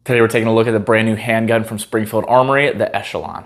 Today we're taking a look at the brand new handgun from Springfield Armory, the Echelon.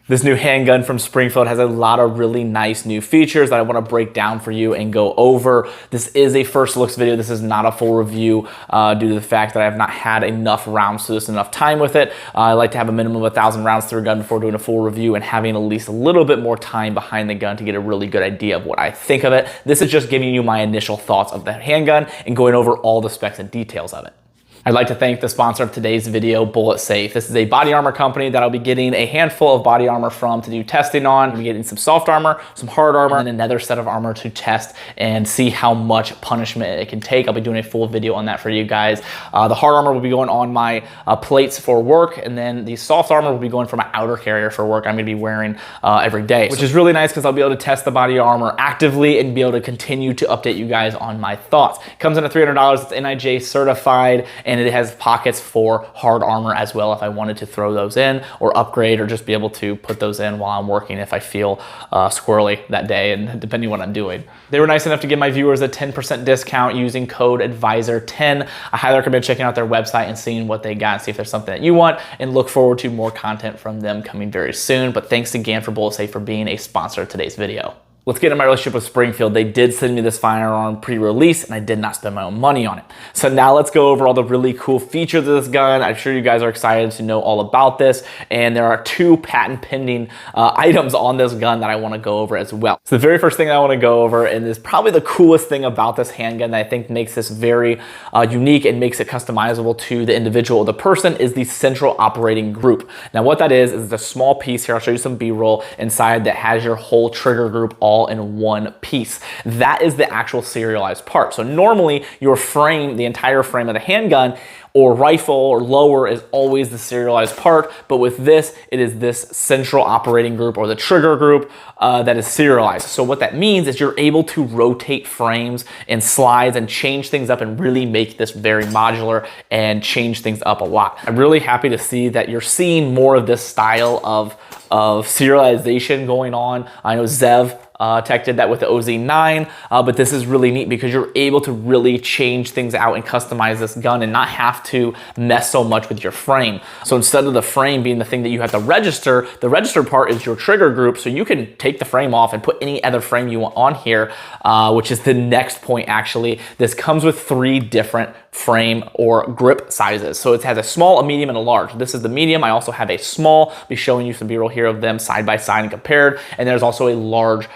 This new handgun from Springfield has a lot of really nice new features that I want to break down for you and go over. This is a first looks video. This is not a full review due to the fact that I have not had enough rounds to this, enough time with it. I like to have a minimum of 1,000 rounds through a gun before doing a full review and having at least a little bit more time behind the gun to get a really good idea of what I think of it. This is just giving you my initial thoughts of the handgun and going over all the specs and details of it. I'd like to thank the sponsor of today's video, Bullet Safe. This is a body armor company that I'll be getting a handful of body armor from to do testing on. I'll be getting some soft armor, some hard armor, and another set of armor to test and see how much punishment it can take. I'll be doing a full video on that for you guys. The hard armor will be going on my plates for work, and then the soft armor will be going for my outer carrier for work. I'm gonna be wearing every day, which is really nice because I'll be able to test the body armor actively and be able to continue to update you guys on my thoughts. It comes in at $300, it's NIJ certified, and it has pockets for hard armor as well if I wanted to throw those in or upgrade or just be able to put those in while I'm working if I feel squirrely that day and depending on what I'm doing. They were nice enough to give my viewers a 10% discount using code ADVISOR10. I highly recommend checking out their website and seeing what they got and see if there's something that you want, and look forward to more content from them coming very soon. But thanks again for Bullet Safe for being a sponsor of today's video. Let's get into my relationship with Springfield. They did send me this firearm pre-release and I did not spend my own money on it. So now let's go over all the really cool features of this gun. I'm sure you guys are excited to know all about this. And there are two patent pending items on this gun that I want to go over as well. So the very first thing I want to go over, and is probably the coolest thing about this handgun that I think makes this very unique and makes it customizable to the individual or the person, is the central operating group. Now what that is a small piece here. I'll show you some B-roll inside that has your whole trigger group all in one piece. That is the actual serialized part. So normally your frame, the entire frame of the handgun or rifle or lower, is always the serialized part, but with this, it is this central operating group or the trigger group that is serialized. So what that means is you're able to rotate frames and slides and change things up and really make this very modular and change things up a lot. I'm really happy to see that you're seeing more of this style of serialization going on. I know Zev Tech did that with the OZ9, but this is really neat because you're able to really change things out and customize this gun and not have to mess so much with your frame. So instead of the frame being the thing that you have to register, the registered part is your trigger group, so you can take the frame off and put any other frame you want on here, which is the next point actually. This comes with 3 different frame or grip sizes. So it has a small, a medium, and a large. This is the medium. I also have a small. I'll be showing you some B-roll here of them side by side and compared. And there's also a large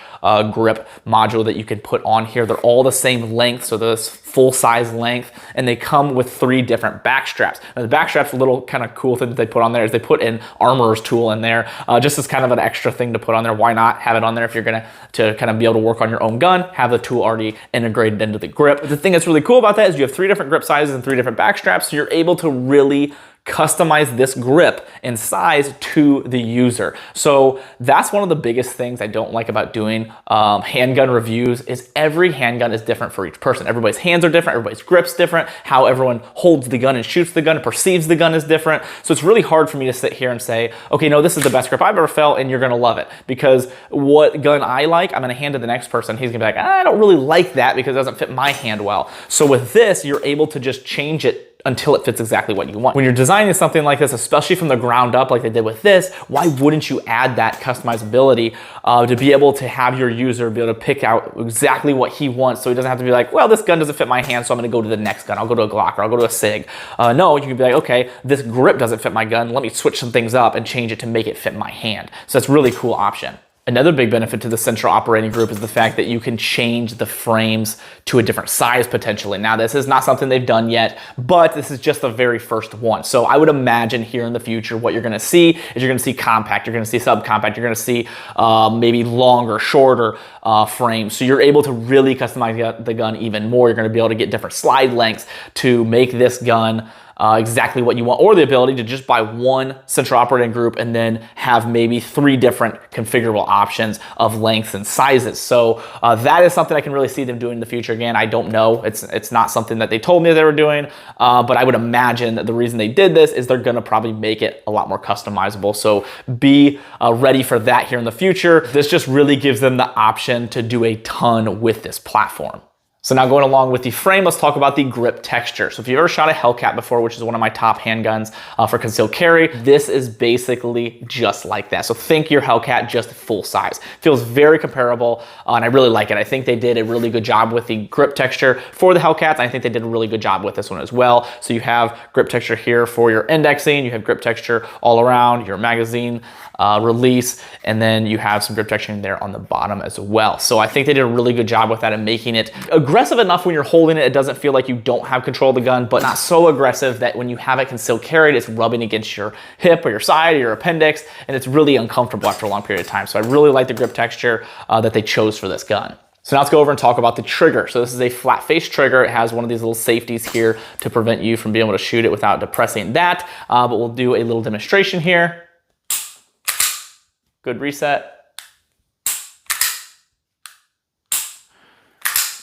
grip module that you can put on here. They're all the same length, so this full size length, and they come with 3 different back straps. Now the back straps, a little kind of cool thing that they put on there is they put an armorer's tool in there, just as kind of an extra thing to put on there. Why not have it on there if you're gonna to kind of be able to work on your own gun, have the tool already integrated into the grip. But the thing that's really cool about that is you have 3 different grip sizes and 3 different back straps, so you're able to really customize this grip and size to the user. So that's one of the biggest things I don't like about doing handgun reviews, is every handgun is different for each person. Everybody's hands are different, everybody's grip's different, how everyone holds the gun and shoots the gun and perceives the gun is different. So it's really hard for me to sit here and say, okay, no, this is the best grip I've ever felt and you're gonna love it. Because what gun I like, I'm gonna hand to the next person. He's gonna be like, I don't really like that because it doesn't fit my hand well. So with this, you're able to just change it until it fits exactly what you want. When you're designing something like this, especially from the ground up like they did with this, why wouldn't you add that customizability to be able to have your user be able to pick out exactly what he wants, so he doesn't have to be like, well, this gun doesn't fit my hand, so I'm gonna go to the next gun. I'll go to a Glock or I'll go to a SIG. No, you can be like, okay, this grip doesn't fit my gun. Let me switch some things up and change it to make it fit my hand. So that's a really cool option. Another big benefit to the central operating group is the fact that you can change the frames to a different size potentially. Now, this is not something they've done yet, but this is just the very first one. So I would imagine here in the future, what you're gonna see is you're gonna see compact, you're gonna see subcompact, you're gonna see maybe longer, shorter frames. So you're able to really customize the gun even more. You're gonna be able to get different slide lengths to make this gun exactly what you want, or the ability to just buy one central operating group and then have maybe 3 different configurable options of lengths and sizes. So that is something I can really see them doing in the future. Again, I don't know. It's not something that they told me they were doing, but I would imagine that the reason they did this is they're gonna probably make it a lot more customizable. So be ready for that here in the future. This just really gives them the option to do a ton with this platform. So now going along with the frame, let's talk about the grip texture. So if you've ever shot a Hellcat before, which is one of my top handguns for concealed carry, this is basically just like that. So think your Hellcat just full size. Feels very comparable, and I really like it. I think they did a really good job with the grip texture for the Hellcats. I think they did a really good job with this one as well. So you have grip texture here for your indexing, you have grip texture all around your magazine release, and then you have some grip texture in there on the bottom as well. So I think they did a really good job with that and making it aggressive enough when you're holding it. It doesn't feel like you don't have control of the gun, but not so aggressive that when you have it concealed carried, it's rubbing against your hip or your side or your appendix, and it's really uncomfortable after a long period of time. So I really like the grip texture that they chose for this gun. So now let's go over and talk about the trigger. So this is a flat face trigger. It has one of these little safeties here to prevent you from being able to shoot it without depressing that, but we'll do a little demonstration here. Good reset.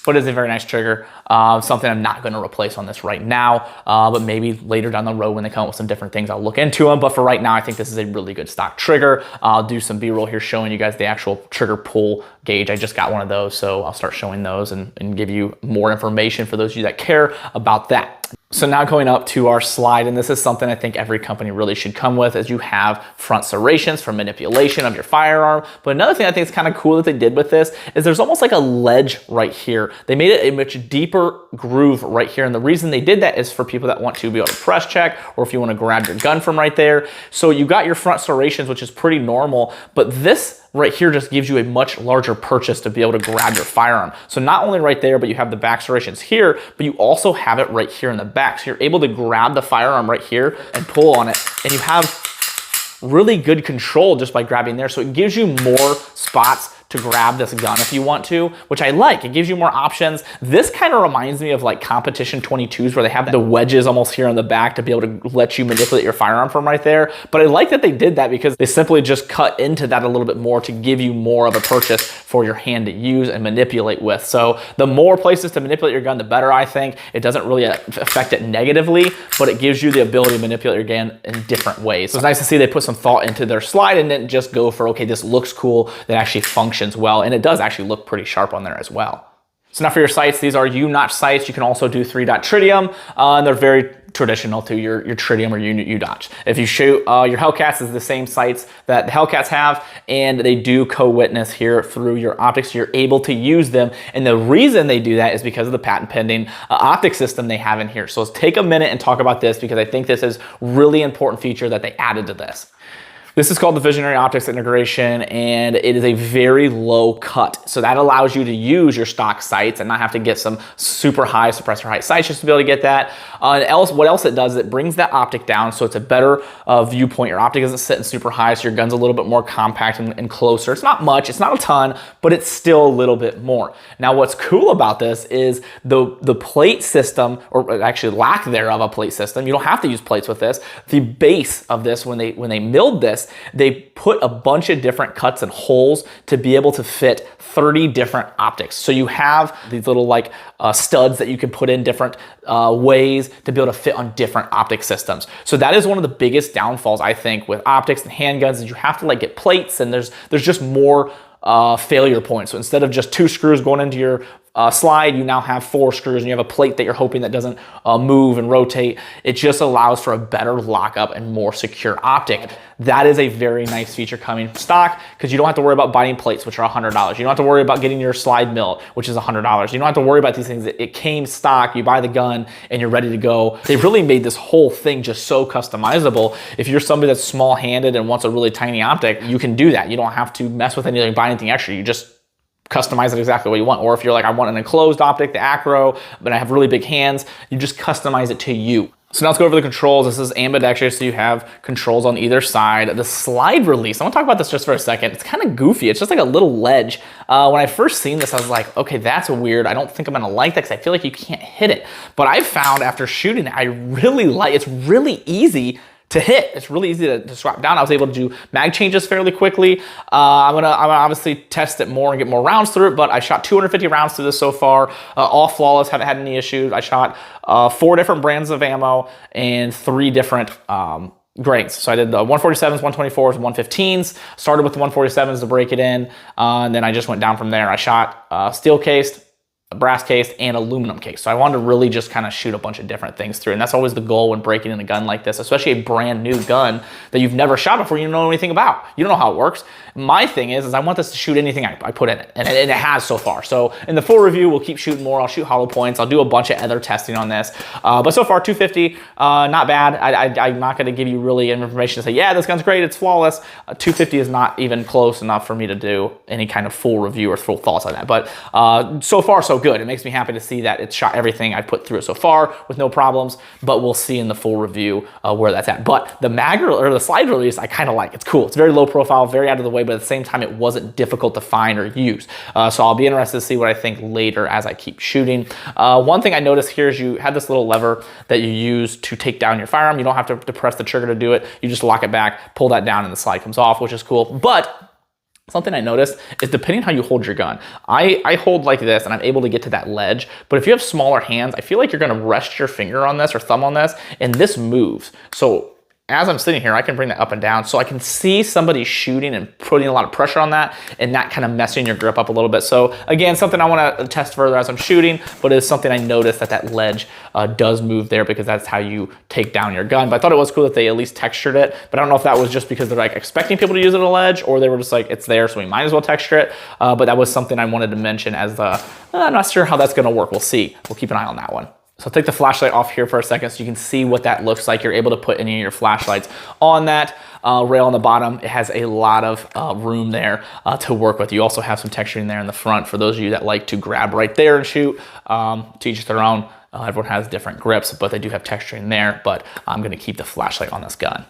But it's a very nice trigger. Something I'm not gonna replace on this right now, but maybe later down the road when they come up with some different things, I'll look into them. But for right now, I think this is a really good stock trigger. I'll do some B-roll here showing you guys the actual trigger pull gauge. I just got one of those, so I'll start showing those and give you more information for those of you that care about that. So now going up to our slide, and this is something I think every company really should come with, is you have front serrations for manipulation of your firearm. But another thing I think is kind of cool that they did with this is there's almost like a ledge right here. They made it a much deeper groove right here. And the reason they did that is for people that want to be able to press check, or if you want to grab your gun from right there. So you got your front serrations, which is pretty normal, but this right here just gives you a much larger purchase to be able to grab your firearm. So not only right there, but you have the back serrations here, but you also have it right here in the back. So you're able to grab the firearm right here and pull on it, and you have really good control just by grabbing there. So it gives you more spots to grab this gun if you want to, which I like. It gives you more options. This kind of reminds me of like competition 22s where they have the wedges almost here on the back to be able to let you manipulate your firearm from right there. But I like that they did that because they simply just cut into that a little bit more to give you more of a purchase for your hand to use and manipulate with. So the more places to manipulate your gun, the better, I think. It doesn't really affect it negatively, but it gives you the ability to manipulate your gun in different ways. So it's nice to see they put some thought into their slide and didn't just go for, okay, this looks cool, that actually functions well, and it does actually look pretty sharp on there as well. So now for your sights, these are U-notch sights. You can also do 3-dot tritium, and they're very traditional to your tritium or U-notch. If you shoot your Hellcats, is the same sights that the Hellcats have, and they do co-witness here through your optics. So you're able to use them, and the reason they do that is because of the patent pending optic system they have in here. So let's take a minute and talk about this because I think this is really important feature that they added to this. This is called the Visionary Optics Integration, and it is a very low cut. So that allows you to use your stock sights and not have to get some super high suppressor height sights just to be able to get that. What else it does is it brings that optic down, so it's a better viewpoint. Your optic isn't sitting super high, so your gun's a little bit more compact and closer. It's not much, it's not a ton, but it's still a little bit more. Now what's cool about this is the plate system, or actually lack thereof a plate system. You don't have to use plates with this. The base of this, when they milled this, they put a bunch of different cuts and holes to be able to fit 30 different optics. So you have these little like studs that you can put in different ways to be able to fit on different optic systems. So that is one of the biggest downfalls, I think, with optics and handguns, is you have to like get plates, and there's just more failure points. So instead of just 2 screws going into your slide, you now have 4 screws, and you have a plate that you're hoping that doesn't move and rotate. It just allows for a better lockup and more secure optic. That is a very nice feature coming stock, because you don't have to worry about buying plates, which are $100. You don't have to worry about getting your slide mill, which is $100. You don't have to worry about these things. It came stock, you buy the gun, and you're ready to go. They really made this whole thing just so customizable. If you're somebody that's small-handed and wants a really tiny optic, you can do that. You don't have to mess with anything, buy anything extra. You just customize it exactly what you want. Or if you're like, I want an enclosed optic, the acro, but I have really big hands, you just customize it to you. So now let's go over the controls. This is ambidextrous, so you have controls on either side. The slide release, I want to talk about this just for a second. It's kind of goofy. It's just like a little ledge. When I first seen this, I was like, okay, that's weird. I don't think I'm gonna like that because I feel like you can't hit it. But I found after shooting it, I really like, it's really easy to hit. It's really easy to swap down. I was able to do mag changes fairly quickly. I'm gonna obviously test it more and get more rounds through it, but I shot 250 rounds through this so far, all flawless, haven't had any issues. I shot 4 different brands of ammo and 3 different grades. So I did the 147s, 124s, 115s. Started with the 147s to break it in, and then I just went down from there. I shot steel cased, brass case, and aluminum case. So I wanted to really just kind of shoot a bunch of different things through. And that's always the goal when breaking in a gun like this, especially a brand new gun that you've never shot before, you don't know anything about. You don't know how it works. My thing is I want this to shoot anything I put in it, and it has so far. So in the full review, we'll keep shooting more. I'll shoot hollow points. I'll do a bunch of other testing on this. But so far, 250, not bad. I'm not gonna give you really information to say, yeah, this gun's great, it's flawless. 250 is not even close enough for me to do any kind of full review or full thoughts on that. But so far, so good. It makes me happy to see that it's shot everything I put through it so far with no problems, but we'll see in the full review where that's at. But the mag or the slide release, I kind of like. It's cool. It's very low profile, very out of the way, but at the same time, it wasn't difficult to find or use. So I'll be interested to see what I think later as I keep shooting. One thing I noticed here is you have this little lever that you use to take down your firearm. You don't have to press the trigger to do it. You just lock it back, pull that down, and the slide comes off, which is cool. But something I noticed is depending how you hold your gun, I hold like this and I'm able to get to that ledge, but if you have smaller hands, I feel like you're gonna rest your finger on this or thumb on this, and this moves. So as I'm sitting here, I can bring that up and down so I can see somebody shooting and putting a lot of pressure on that and that kind of messing your grip up a little bit. So again, something I want to test further as I'm shooting, but it's something I noticed that ledge does move there because that's how you take down your gun. But I thought it was cool that they at least textured it, but I don't know if that was just because they're like expecting people to use it at a ledge, or they were just like, it's there, so we might as well texture it. But that was something I wanted to mention as I'm not sure how that's going to work. We'll see. We'll keep an eye on that one. So I'll take the flashlight off here for a second so you can see what that looks like. You're able to put any of your flashlights on that rail on the bottom. It has a lot of room there to work with. You also have some texturing there in the front for those of you that like to grab right there and shoot. To each their own. Everyone has different grips, but they do have texturing there. But I'm gonna keep the flashlight on this gun.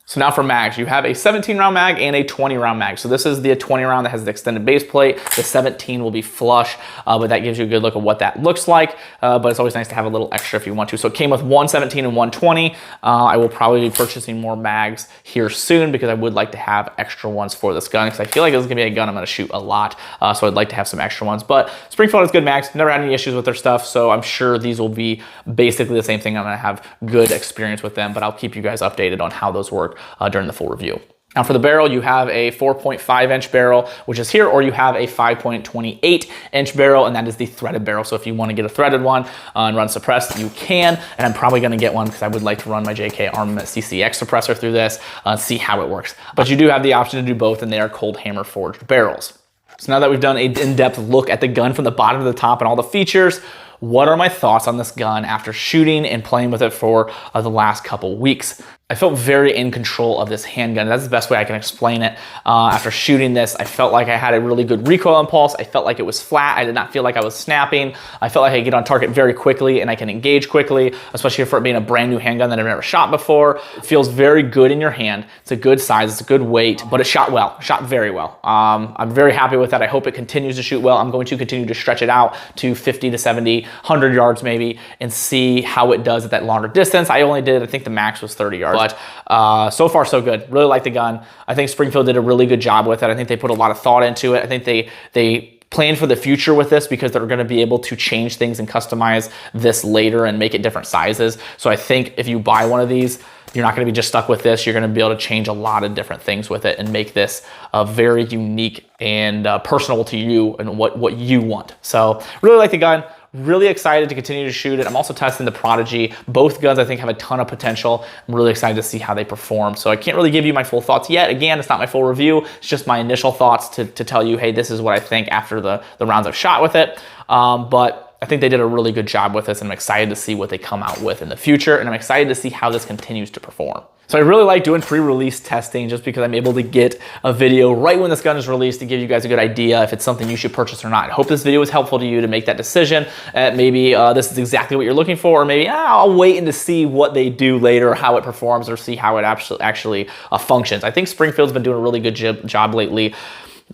So now for mags, you have a 17 round mag and a 20 round mag. So this is the 20 round that has the extended base plate. The 17 will be flush, but that gives you a good look at what that looks like. But it's always nice to have a little extra if you want to. So it came with 117 and 120. I will probably be purchasing more mags here soon because I would like to have extra ones for this gun because I feel like this is gonna be a gun I'm gonna shoot a lot. So I'd like to have some extra ones. But Springfield has good mags, never had any issues with their stuff. So I'm sure these will be basically the same thing. I'm gonna have good experience with them, but I'll keep you guys updated on how those work during the full review. Now for the barrel, you have a 4.5 inch barrel, which is here, or you have a 5.28 inch barrel, and that is the threaded barrel. So if you want to get a threaded one and run suppressed, you can, and I'm probably going to get one because I would like to run my JK Armament CCX suppressor through this, see how it works. But you do have the option to do both, and they are cold hammer forged barrels. So now that we've done an in-depth look at the gun from the bottom to the top and all the features, what are my thoughts on this gun after shooting and playing with it for the last couple weeks? I felt very in control of this handgun. That's the best way I can explain it. After shooting this, I felt like I had a really good recoil impulse. I felt like it was flat. I did not feel like I was snapping. I felt like I could get on target very quickly and I can engage quickly, especially for it being a brand new handgun that I've never shot before. It feels very good in your hand. It's a good size, it's a good weight, but it shot well, shot very well. I'm very happy with that. I hope it continues to shoot well. I'm going to continue to stretch it out to 50 to 70, 100 yards maybe, and see how it does at that longer distance. I think the max was 30 yards. But so far so good. Really like the gun. I think Springfield did a really good job with it. I think they put a lot of thought into it. I think they planned for the future with this because they're going to be able to change things and customize this later and make it different sizes. So I think if you buy one of these, you're not going to be just stuck with this. You're going to be able to change a lot of different things with it and make this very unique and personal to you and what you want. So really like the gun. Really excited to continue to shoot it. I'm also testing the Prodigy. Both guns I think have a ton of potential. I'm really excited to see how they perform. So I can't really give you my full thoughts yet. Again, it's not my full review. It's just my initial thoughts to tell you, hey, this is what I think after the rounds I've shot with it. But I think they did a really good job with this, and I'm excited to see what they come out with in the future, and I'm excited to see how this continues to perform. So I really like doing pre-release testing just because I'm able to get a video right when this gun is released to give you guys a good idea if it's something you should purchase or not. I hope this video was helpful to you to make that decision. Maybe this is exactly what you're looking for, or maybe I'll wait to see what they do later, how it performs, or see how it actually functions. I think Springfield's been doing a really good job lately.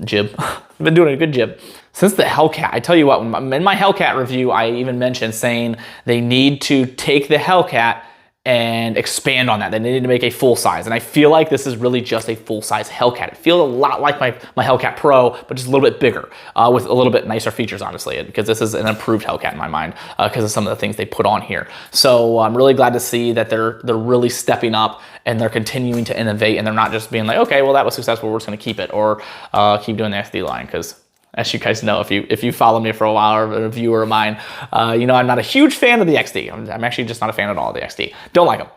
Been doing a good job. Since the Hellcat, I tell you what, in my Hellcat review, I even mentioned saying they need to take the Hellcat and expand on that. They need to make a full size. And I feel like this is really just a full size Hellcat. It feels a lot like my Hellcat Pro, but just a little bit bigger with a little bit nicer features, honestly, because this is an improved Hellcat in my mind because of some of the things they put on here. So I'm really glad to see that they're really stepping up and they're continuing to innovate, and they're not just being like, okay, well, that was successful, we're just gonna keep it, or keep doing the XD line, because As you guys know, if you follow me for a while or a viewer of mine, you know I'm not a huge fan of the XD. I'm actually just not a fan at all of the XD. Don't like them.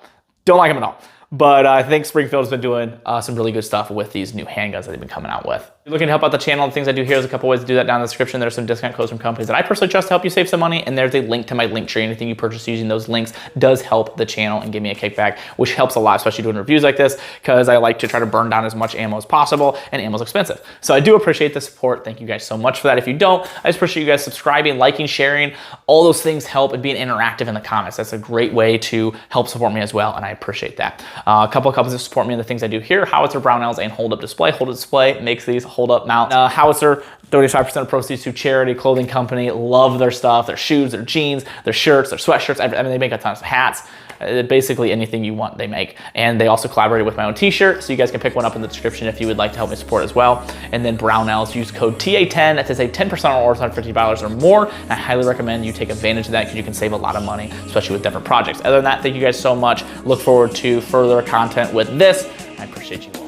Don't like them at all. But I think Springfield has been doing some really good stuff with these new handguns that they've been coming out with. If you're looking to help out the channel, the things I do here, there's a couple ways to do that down in the description. There's some discount codes from companies that I personally trust to help you save some money. And there's a link to my link tree. Anything you purchase using those links does help the channel and give me a kickback, which helps a lot, especially doing reviews like this, because I like to try to burn down as much ammo as possible, and ammo's expensive. So I do appreciate the support. Thank you guys so much for that. If you don't, I just appreciate you guys subscribing, liking, sharing. All those things help, and being interactive in the comments. That's a great way to help support me as well, and I appreciate that. A couple of companies that support me in the things I do here: Howitzer, Brownells, and Hold Up Display. Hold Up Display makes these hold up mounts. Howitzer, 35% of proceeds to charity, clothing company. Love their stuff, their shoes, their jeans, their shirts, their sweatshirts. I mean, they make a ton of hats. Basically anything you want, they make. And they also collaborated with my own t-shirt, so you guys can pick one up in the description if you would like to help me support as well. And then Brownells, use code TA10 to save 10% on orders on $50 or more. And I highly recommend you take advantage of that, because you can save a lot of money, especially with different projects. Other than that, thank you guys so much. Look forward to further content with this. I appreciate you all.